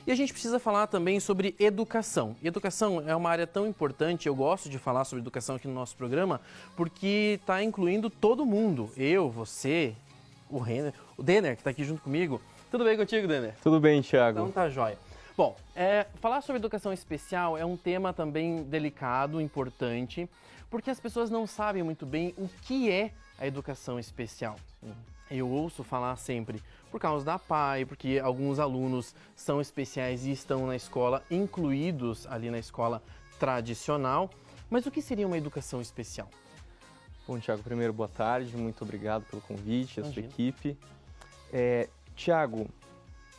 E a gente precisa falar também sobre educação. E educação é uma área tão importante, eu gosto de falar sobre educação aqui no nosso programa, porque está incluindo todo mundo. Eu, você, o Renner, o Denner, que está aqui junto comigo. Tudo bem contigo, Denner? Tudo bem, Thiago. Então tá jóia. Bom, falar sobre educação especial é um tema também delicado, importante, porque as pessoas não sabem muito bem o que é a educação especial. Eu ouço falar sempre por causa da PAI, porque alguns alunos são especiais e estão na escola, incluídos ali na escola tradicional. Mas o que seria uma educação especial? Bom, Thiago, primeiro, boa tarde, muito obrigado pelo convite, a sua Imagina. equipe. Thiago,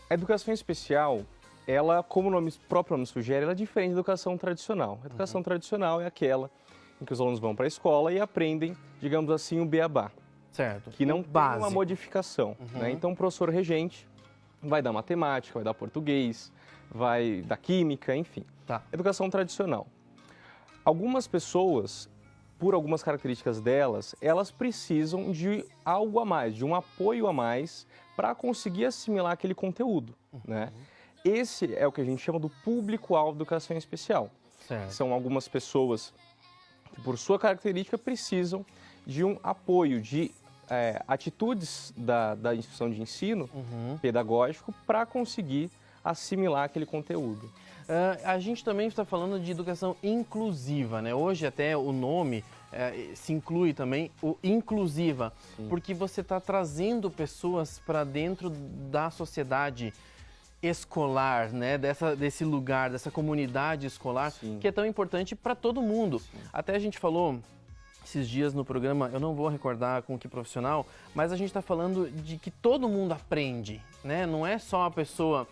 a educação especial, ela, como o próprio nome sugere, ela é diferente da educação tradicional. A educação tradicional é aquela em que os alunos vão para a escola e aprendem, digamos assim, o beabá, Certo. que não O tem básico. uma modificação. Né? Então, o professor regente vai dar matemática, vai dar português, vai dar química, enfim. Tá. Educação tradicional. Algumas pessoas, por algumas características delas, elas precisam de algo a mais, de um apoio a mais para conseguir assimilar aquele conteúdo, né? Esse é o que a gente chama do público-alvo da educação especial. Certo. São algumas pessoas que, por sua característica, precisam de um apoio, de atitudes da instituição de ensino pedagógico para conseguir assimilar aquele conteúdo. A gente também está falando de educação inclusiva, né? Hoje até o nome se inclui também o inclusiva, porque você está trazendo pessoas para dentro da sociedade escolar, né? Desse lugar, dessa comunidade escolar, que é tão importante para todo mundo. Até a gente falou esses dias no programa, eu não vou recordar com que profissional, mas a gente está falando de que todo mundo aprende, né? Não é só a pessoa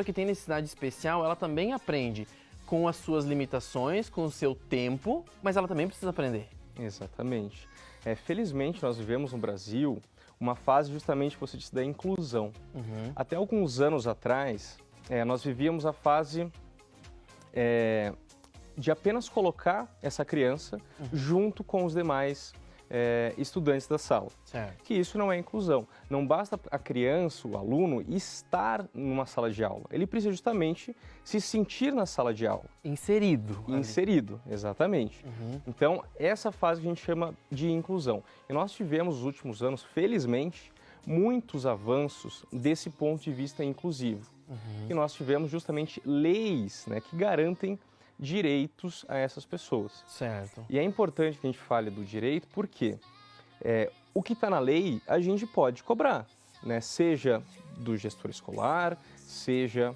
que tem necessidade especial, ela também aprende com as suas limitações, com o seu tempo, mas ela também precisa aprender. Exatamente. Felizmente, nós vivemos no Brasil uma fase justamente que você disse da inclusão. Até alguns anos atrás, nós vivíamos a fase de apenas colocar essa criança junto com os demais estudantes da sala. Certo. Que isso não é inclusão. Não basta a criança, o aluno, estar numa sala de aula. Ele precisa justamente se sentir na sala de aula. Inserido. ali. Inserido, exatamente. Então, essa fase a gente chama de inclusão. E nós tivemos nos últimos anos, felizmente, muitos avanços desse ponto de vista inclusivo. E nós tivemos justamente leis, né, que garantem direitos a essas pessoas. Certo. E é importante que a gente fale do direito porque o que está na lei a gente pode cobrar, né? Seja do gestor escolar, seja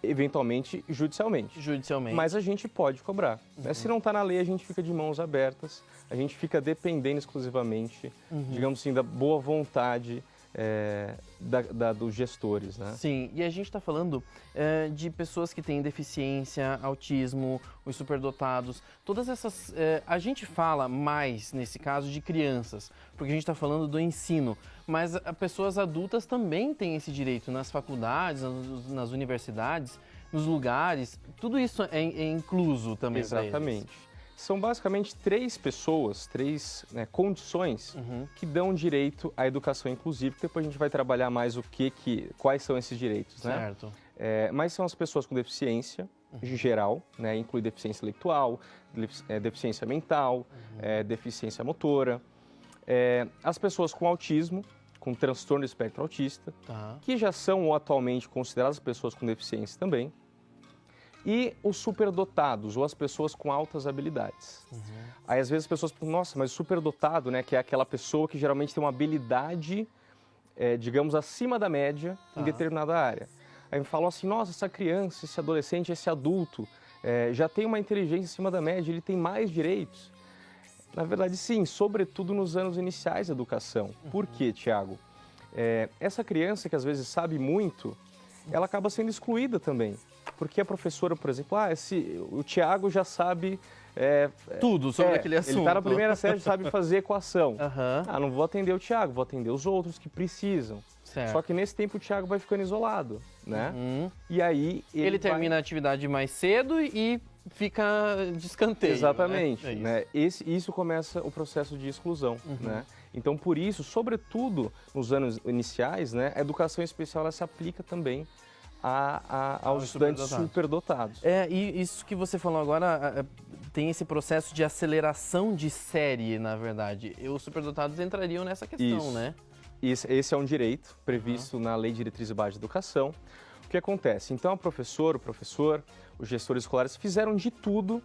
eventualmente judicialmente. Judicialmente. Mas a gente pode cobrar. Né? Se não está na lei, a gente fica de mãos abertas, a gente fica dependendo exclusivamente, digamos assim, da boa vontade dos gestores, né? Sim, e a gente está falando de pessoas que têm deficiência, autismo, os superdotados, todas essas... a gente fala mais, nesse caso, de crianças, porque a gente está falando do ensino, mas pessoas adultas também têm esse direito nas faculdades, nas universidades, nos lugares, tudo isso é incluso também para eles. Exatamente. São basicamente três pessoas, condições que dão direito à educação inclusiva, que depois a gente vai trabalhar mais quais são esses direitos, né? Certo. Mas são as pessoas com deficiência, em geral, né? Inclui deficiência intelectual, deficiência mental, deficiência motora, as pessoas com autismo, com transtorno do espectro autista, que já são atualmente consideradas pessoas com deficiência também, e os superdotados, ou as pessoas com altas habilidades. Aí, às vezes, as pessoas pensam, nossa, mas o superdotado, né, que é aquela pessoa que geralmente tem uma habilidade, digamos, acima da média em determinada área. Aí me falam assim, nossa, essa criança, esse adolescente, esse adulto, já tem uma inteligência acima da média, ele tem mais direitos. Na verdade, sim, sobretudo nos anos iniciais da educação. Por quê, Thiago? Essa criança que às vezes sabe muito, ela acaba sendo excluída também. Porque a professora, por exemplo, o Thiago já sabe... tudo sobre aquele assunto. Ele está na primeira série, sabe fazer equação. Aham. Não vou atender o Thiago, vou atender os outros que precisam. Certo. Só que nesse tempo o Thiago vai ficando isolado, né? E aí Ele termina a atividade mais cedo e fica de escanteio. Exatamente. Né? É isso. Né? Isso começa o processo de exclusão. Né? Então, por isso, sobretudo nos anos iniciais, né, a educação especial ela se aplica também aos estudantes superdotados. E isso que você falou agora tem esse processo de aceleração de série, na verdade. E os superdotados entrariam nessa questão, isso. né? Esse é um direito previsto na Lei de Diretriz e Base de Educação. O que acontece? Então, o professor, os gestores escolares fizeram de tudo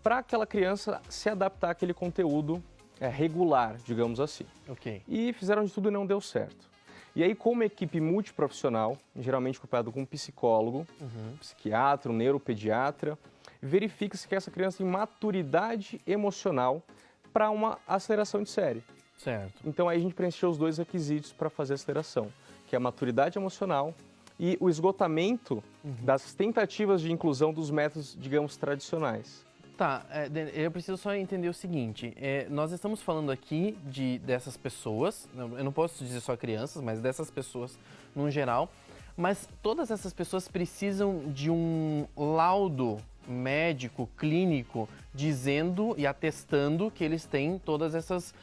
para aquela criança se adaptar àquele conteúdo regular, digamos assim. Ok. E fizeram de tudo e não deu certo. E aí, com uma equipe multiprofissional, geralmente acompanhado com um psicólogo, psiquiatra, um neuropediatra, verifica-se que essa criança tem maturidade emocional para uma aceleração de série. Certo. Então, aí a gente preencheu os dois requisitos para fazer a aceleração, que é a maturidade emocional e o esgotamento das tentativas de inclusão dos métodos, digamos, tradicionais. Tá, eu preciso só entender o seguinte, nós estamos falando aqui dessas pessoas, eu não posso dizer só crianças, mas dessas pessoas no geral, mas todas essas pessoas precisam de um laudo médico, clínico, dizendo e atestando que eles têm todas essas,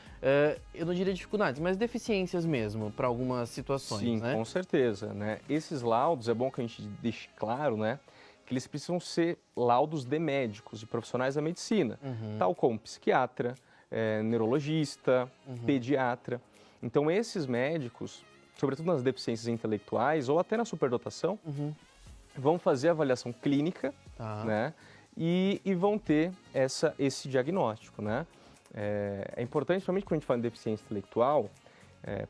eu não diria dificuldades, mas deficiências mesmo, para algumas situações, Sim, né? com certeza, né? Esses laudos, é bom que a gente deixe claro, né? Que eles precisam ser laudos de médicos, de profissionais da medicina, tal como psiquiatra, neurologista, pediatra. Então, esses médicos, sobretudo nas deficiências intelectuais ou até na superdotação, vão fazer a avaliação clínica, né? E vão ter esse diagnóstico, né? É importante, principalmente quando a gente fala em deficiência intelectual,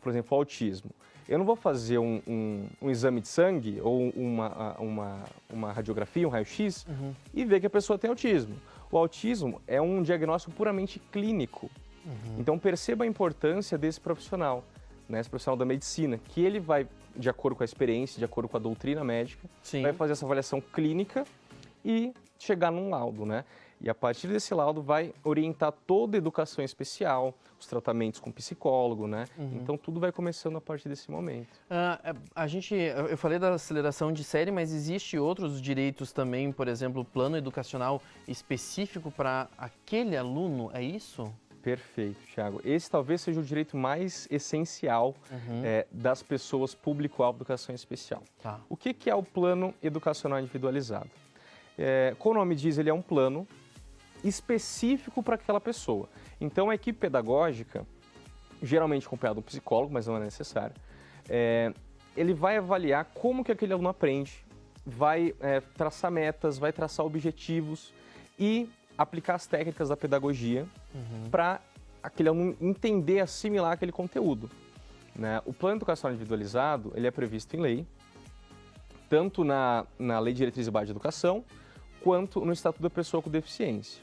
por exemplo, o autismo. Eu não vou fazer um exame de sangue ou uma radiografia, um raio-x, e ver que a pessoa tem autismo. O autismo é um diagnóstico puramente clínico. Então, perceba a importância desse profissional, né, esse profissional da medicina, que ele vai, de acordo com a experiência, de acordo com a doutrina médica, vai fazer essa avaliação clínica e chegar num laudo, né? E a partir desse laudo vai orientar toda a educação especial, os tratamentos com psicólogo, né? Então tudo vai começando a partir desse momento. Eu falei da aceleração de série, mas existe outros direitos também, por exemplo, plano educacional específico para aquele aluno, é isso? Perfeito, Thiago. Esse talvez seja o direito mais essencial das pessoas público-alvo de educação especial. Tá. O que é o plano educacional individualizado? Como o nome diz, ele é um plano específico para aquela pessoa. Então, a equipe pedagógica, geralmente acompanhada de um psicólogo, mas não é necessário, ele vai avaliar como que aquele aluno aprende, vai traçar metas, vai traçar objetivos e aplicar as técnicas da pedagogia para aquele aluno entender, assimilar aquele conteúdo, né? O plano educacional individualizado, ele é previsto em lei, tanto na Lei de Diretriz e Base de Educação, quanto no Estatuto da Pessoa com Deficiência.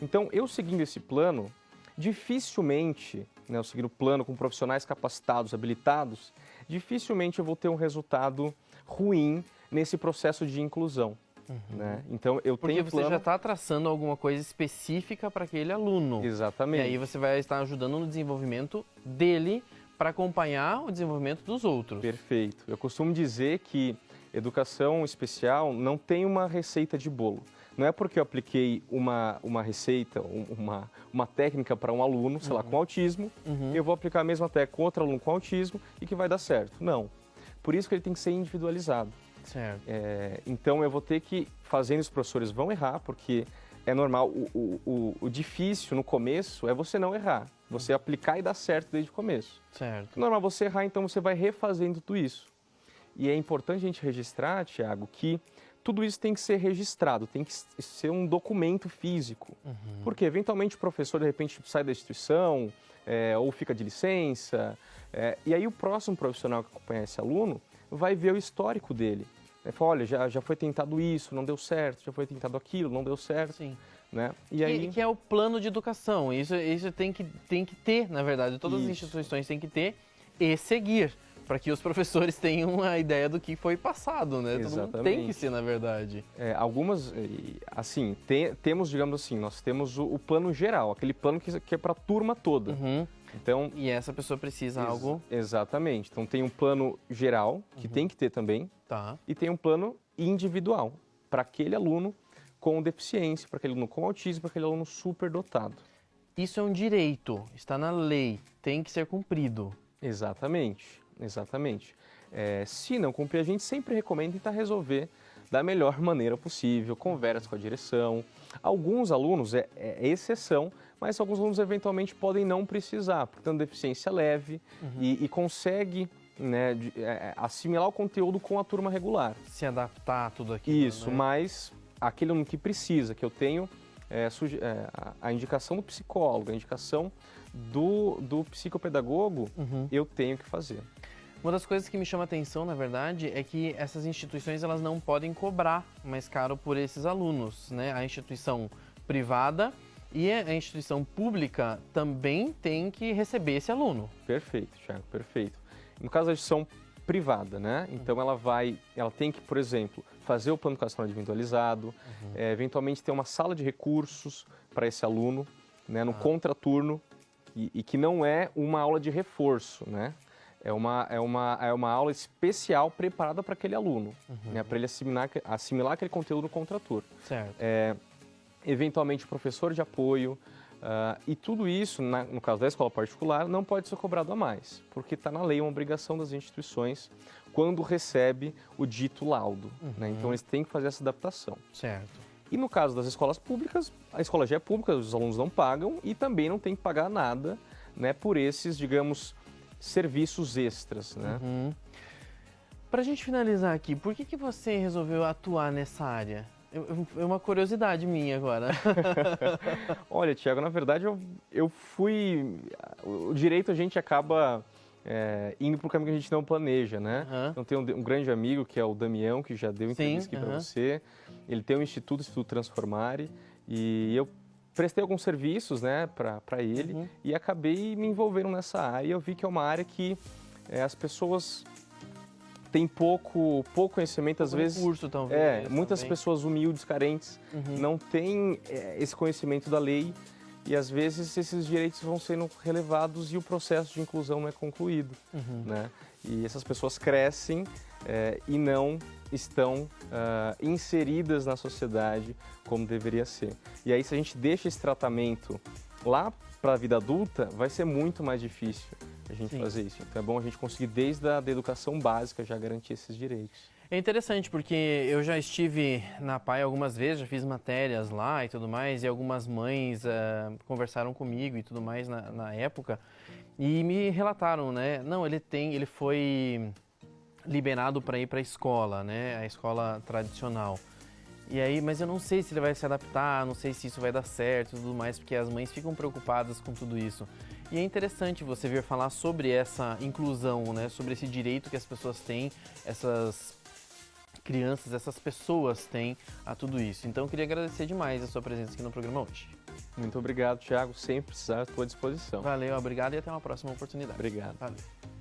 Então, eu seguindo esse plano, dificilmente, né, eu seguindo o plano com profissionais capacitados, habilitados, dificilmente eu vou ter um resultado ruim nesse processo de inclusão. Né? Então, eu Porque tenho você plano... já está traçando alguma coisa específica para aquele aluno. Exatamente. E aí você vai estar ajudando no desenvolvimento dele para acompanhar o desenvolvimento dos outros. Perfeito. Eu costumo dizer que educação especial não tem uma receita de bolo. Não é porque eu apliquei uma receita, uma técnica para um aluno, sei lá, com autismo, eu vou aplicar a mesma técnica com outro aluno com autismo e que vai dar certo. Não. Por isso que ele tem que ser individualizado. Certo. Então eu vou ter que, fazendo, os professores vão errar, porque é normal, o difícil no começo é você não errar, você aplicar e dar certo desde o começo. Certo. É normal você errar, então você vai refazendo tudo isso. E é importante a gente registrar, Thiago, que tudo isso tem que ser registrado, tem que ser um documento físico. Porque, eventualmente, o professor, de repente, sai da instituição ou fica de licença. E aí, o próximo profissional que acompanhar esse aluno vai ver o histórico dele. Fala, olha, já foi tentado isso, não deu certo, já foi tentado aquilo, não deu certo. Sim. Né? E aí... que é o plano de educação. Isso tem que ter, na verdade. Todas as instituições têm que ter e seguir, para que os professores tenham uma ideia do que foi passado, né? Exatamente. Todo mundo tem que ser, na verdade. Algumas, assim, temos, digamos assim, nós temos o plano geral, aquele plano que é para a turma toda. Então, e essa pessoa precisa algo... Exatamente. Então, tem um plano geral, que tem que ter também, e tem um plano individual, para aquele aluno com deficiência, para aquele aluno com autismo, para aquele aluno superdotado. isso é um direito, está na lei, tem que ser cumprido. Exatamente, exatamente. Se não cumprir, a gente sempre recomenda tentar resolver da melhor maneira possível, conversa com a direção. Alguns alunos, é exceção, mas alguns alunos eventualmente podem não precisar, porque tem deficiência leve e consegue, né, assimilar o conteúdo com a turma regular. Se adaptar a tudo aquilo. Isso, né? mas aquele aluno que precisa, que eu tenho a indicação do psicólogo, a indicação do psicopedagogo, eu tenho que fazer. Uma das coisas que me chama a atenção, na verdade, é que essas instituições elas não podem cobrar mais caro por esses alunos, né? A instituição privada e a instituição pública também tem que receber esse aluno. Perfeito, Thiago, perfeito. No caso da instituição privada, né? Então ela tem que, por exemplo, fazer o plano educacional individualizado, eventualmente ter uma sala de recursos para esse aluno, né? No contraturno e que não é uma aula de reforço, né? É uma aula especial preparada para aquele aluno, né? Para ele assimilar aquele conteúdo no contraturno. Certo. Eventualmente, professor de apoio, e tudo isso, no caso da escola particular, não pode ser cobrado a mais, porque está na lei uma obrigação das instituições quando recebe o dito laudo, né? Então, eles têm que fazer essa adaptação. Certo. E no caso das escolas públicas, a escola já é pública, os alunos não pagam e também não tem que pagar nada, né, por esses, digamos, serviços extras, né? Para a gente finalizar aqui, por que você resolveu atuar nessa área? É uma curiosidade minha agora. Olha, Thiago, na verdade eu fui... O direito a gente acaba indo para o caminho que a gente não planeja, né? Então tem um grande amigo que é o Damião, que já deu entrevista aqui para você. Ele tem o Instituto Transformare e eu prestei alguns serviços, né, para ele e acabei me envolvendo nessa área. Eu vi que é uma área que as pessoas têm pouco conhecimento, às vezes. Recurso, talvez. Muitas também. pessoas humildes, carentes, não têm esse conhecimento da lei e às vezes esses direitos vão sendo relevados e o processo de inclusão não é concluído, né? E essas pessoas crescem e não estão inseridas na sociedade como deveria ser. E aí, se a gente deixa esse tratamento lá para a vida adulta, vai ser muito mais difícil a gente fazer isso. Então é bom a gente conseguir, desde a educação básica, já garantir esses direitos. É interessante porque eu já estive na PAI algumas vezes, já fiz matérias lá e tudo mais, e algumas mães conversaram comigo e tudo mais na época, e me relataram, né? Não, ele foi liberado para ir para a escola, né? A escola tradicional. E aí, mas eu não sei se ele vai se adaptar, não sei se isso vai dar certo e tudo mais, porque as mães ficam preocupadas com tudo isso. E é interessante você vir falar sobre essa inclusão, né? Sobre esse direito que as pessoas têm, essas crianças, essas pessoas têm a tudo isso. Então eu queria agradecer demais a sua presença aqui no programa hoje. Muito obrigado, Thiago. Sempre precisar, à tua disposição. Valeu, obrigado e até uma próxima oportunidade. Obrigado. Valeu.